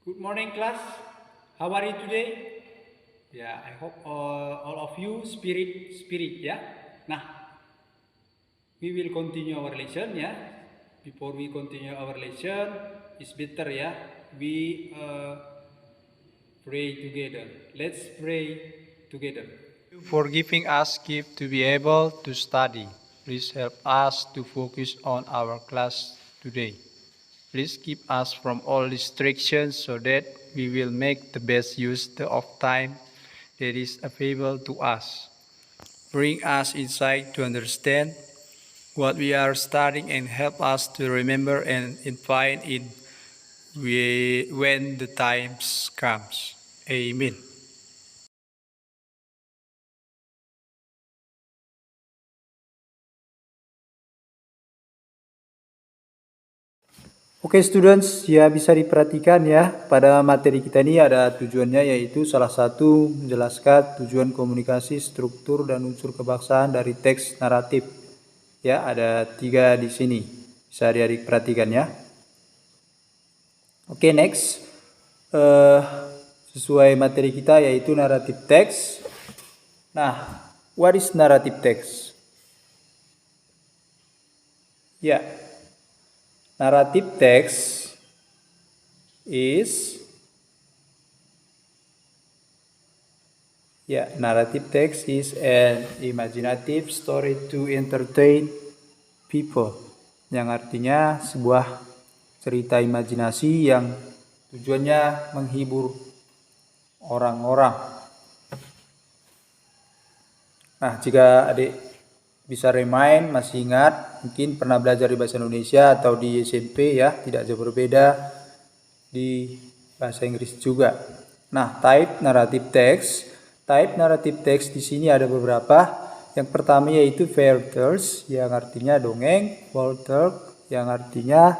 Good morning, class. How are you today? Yeah, I hope all of you spirit ya. Nah, we will continue our lesson ya. Before we continue our lesson, it's better ya. We pray together. Let's pray together. For giving us gift to be able to study. Please help us to focus on our class today. Please keep us from all distractions so that we will make the best use of time that is available to us. Bring us insight to understand what we are studying and help us to remember and find it when the time comes. Amen. Oke students, ya bisa diperhatikan ya, pada materi kita ini ada tujuannya yaitu salah satu menjelaskan tujuan komunikasi, struktur, dan unsur kebangsaan dari teks naratif. Ya, ada 3 di sini, bisa adik-adik perhatikan ya. Oke, next. Sesuai materi kita yaitu naratif teks. Nah, what is narrative text? Ya, narrative text is narrative text is an imaginative story to entertain people, yang artinya sebuah cerita imajinasi yang tujuannya menghibur orang-orang. Nah, jika adik bisa remind, masih ingat, mungkin pernah belajar di bahasa Indonesia atau di SMP ya, tidak jauh berbeda di bahasa Inggris juga. Nah, type narrative text. Type narrative text di sini ada beberapa. Yang pertama yaitu fairy tales, yang artinya dongeng, folk tale, yang artinya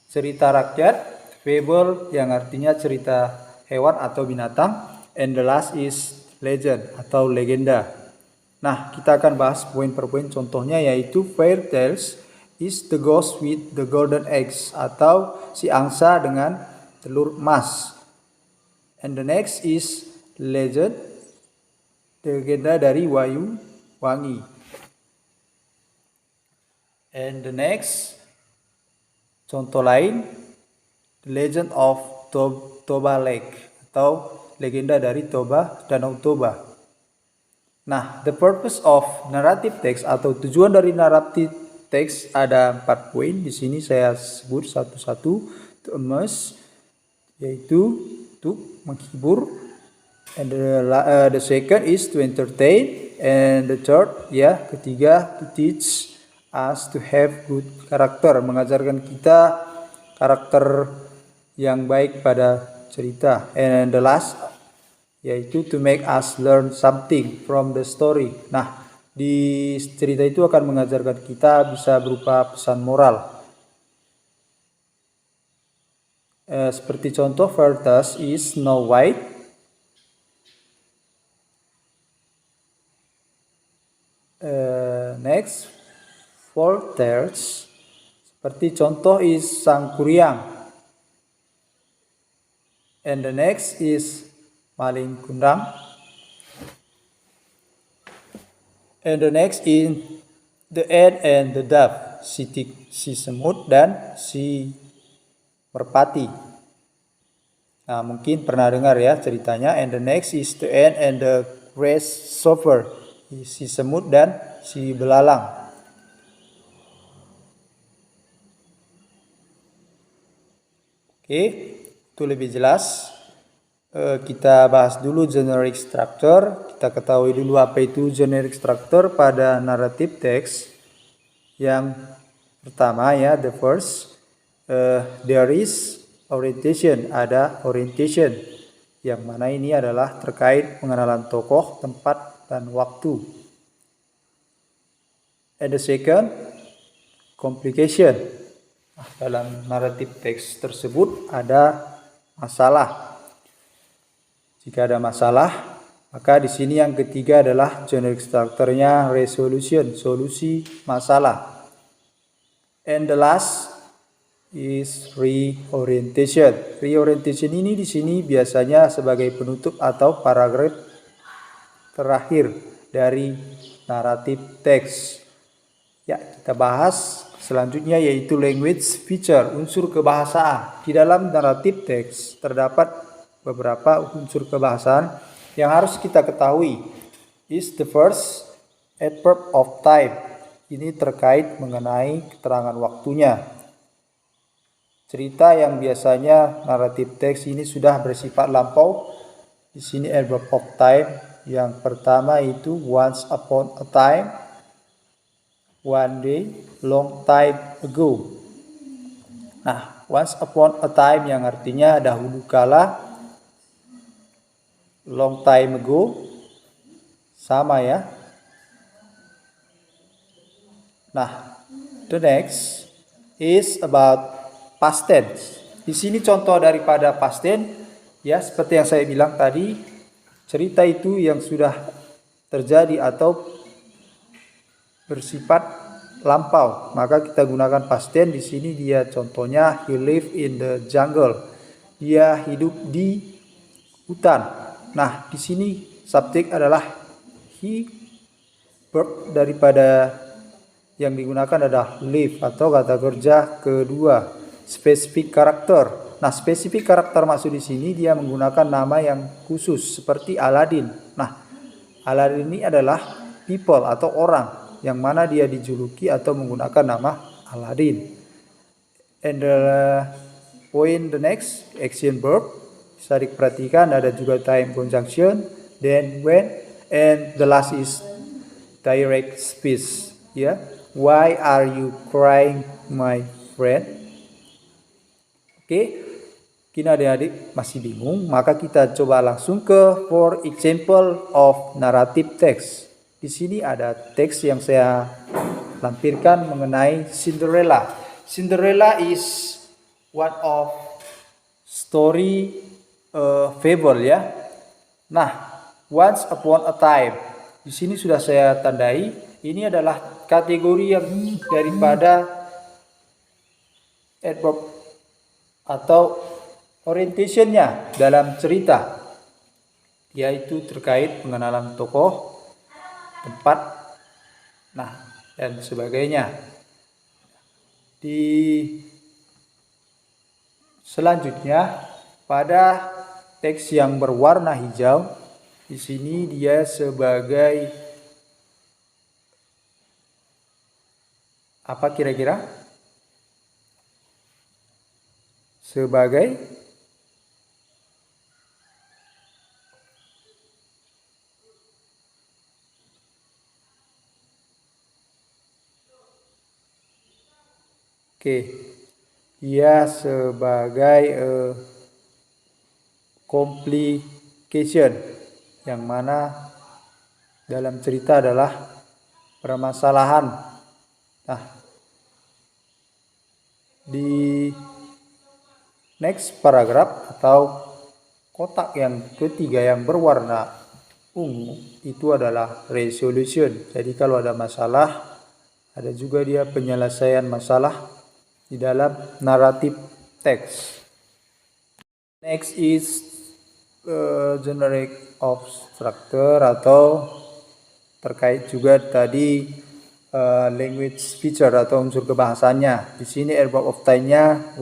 cerita rakyat, fable, yang artinya cerita hewan atau binatang, and the last is legend atau legenda. Nah, kita akan bahas poin per poin. Contohnya yaitu fairy tales is the ghost with the golden eggs, atau si angsa dengan telur emas. And the next is legend, legenda dari Wayu Wangi. And the next, contoh lain, the legend of Toba Lake, atau legenda dari Toba, Danau Toba. Nah, the purpose of narrative text atau tujuan dari narrative text ada 4 poin. Di sini saya sebut satu-satu. To immerse, yaitu untuk menghibur. And the second is to entertain. And the third, ketiga, to teach us to have good character, mengajarkan kita karakter yang baik pada cerita. And the last, yaitu to make us learn something from the story. Nah, di cerita itu akan mengajarkan kita bisa berupa pesan moral. Seperti contoh, fairy tales is Snow White. Next, folk tales seperti contoh is Sang Kuryang. And the next is Malin Kundang. And the next is the ant and the dove, si semut dan si merpati. Nah, mungkin pernah dengar ya ceritanya. And the next is the ant and the grasshopper, si semut dan si belalang. Oke, itu lebih jelas. Kita bahas dulu generic structure. Kita ketahui dulu apa itu generic structure pada narrative text. Yang pertama ya, the first, there is orientation, ada orientation, yang mana ini adalah terkait pengenalan tokoh, tempat, dan waktu. And the second, complication. Dalam narrative text tersebut ada masalah. Jika ada masalah, maka di sini yang ketiga adalah generic structure-nya resolution, solusi masalah. And the last, is reorientation. Reorientation ini di sini biasanya sebagai penutup atau paragraf terakhir dari naratif teks. Ya, kita bahas selanjutnya yaitu language feature, unsur kebahasaan. Di dalam naratif teks terdapat beberapa unsur kebahasaan yang harus kita ketahui. Is the first adverb of time. Ini terkait mengenai keterangan waktunya. Cerita yang biasanya naratif teks ini sudah bersifat lampau. Di sini adverb of time yang pertama itu once upon a time, one day, long time ago. Nah, once upon a time yang artinya dahulu kala, long time ago, sama ya. Nah, the next is about past tense. Di sini contoh daripada past tense, ya seperti yang saya bilang tadi, cerita itu yang sudah terjadi atau bersifat lampau, maka kita gunakan past tense. Di sini dia contohnya he lived in the jungle. Dia hidup di hutan. Nah, di sini subjek adalah he, verb daripada yang digunakan adalah live atau kata kerja kedua, specific karakter. Nah, spesifik karakter maksud di sini dia menggunakan nama yang khusus seperti Aladin. Nah, Aladin ini adalah people atau orang yang mana dia dijuluki atau menggunakan nama Aladin. And the next action verb bisa diperhatikan ada juga time conjunction, then when, and the last is direct speech. Ya, why are you crying, my friend? Oke, kini adik-adik masih bingung, maka kita coba langsung ke for example of narrative text. Di sini ada teks yang saya lampirkan mengenai Cinderella. Cinderella is one of story fable ya. Nah, once upon a time. Di sini sudah saya tandai. Ini adalah kategori yang daripada adverb atau orientationnya dalam cerita, yaitu terkait pengenalan tokoh, tempat, nah dan sebagainya. Di selanjutnya pada teks yang berwarna hijau, di sini dia sebagai apa kira-kira? Sebagai dia sebagai complication, yang mana dalam cerita adalah permasalahan. Nah, di next paragraf atau kotak yang ketiga yang berwarna ungu itu adalah resolution. Jadi kalau ada masalah, ada juga dia penyelesaian masalah di dalam naratif teks. Next is generic of structure atau terkait juga tadi language feature atau unsur kebahasannya. Di sini adverb of time-nya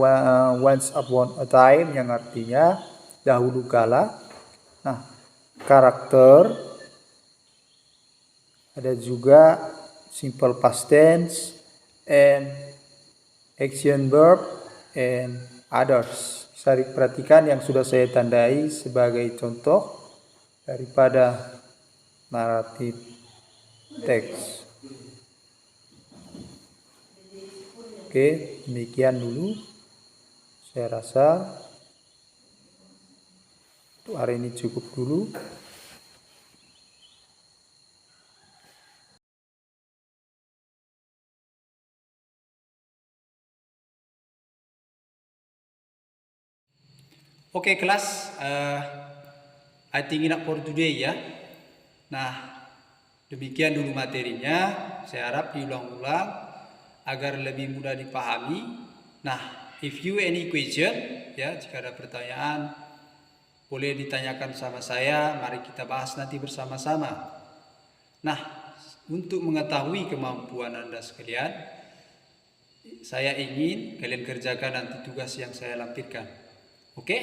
once upon a time yang artinya dahulu kala. Nah, karakter ada juga simple past tense and action verb and others. Bisa diperhatikan yang sudah saya tandai sebagai contoh daripada naratif teks. Oke, demikian dulu. Saya rasa untuk hari ini cukup dulu. Oke kelas, I think enough for today ya. Nah, demikian dulu materinya. Saya harap diulang-ulang agar lebih mudah dipahami. Nah, if you any question, ya, jika ada pertanyaan, boleh ditanyakan sama saya, mari kita bahas nanti bersama-sama. Nah, untuk mengetahui kemampuan Anda sekalian, saya ingin kalian kerjakan nanti tugas yang saya lampirkan. Oke?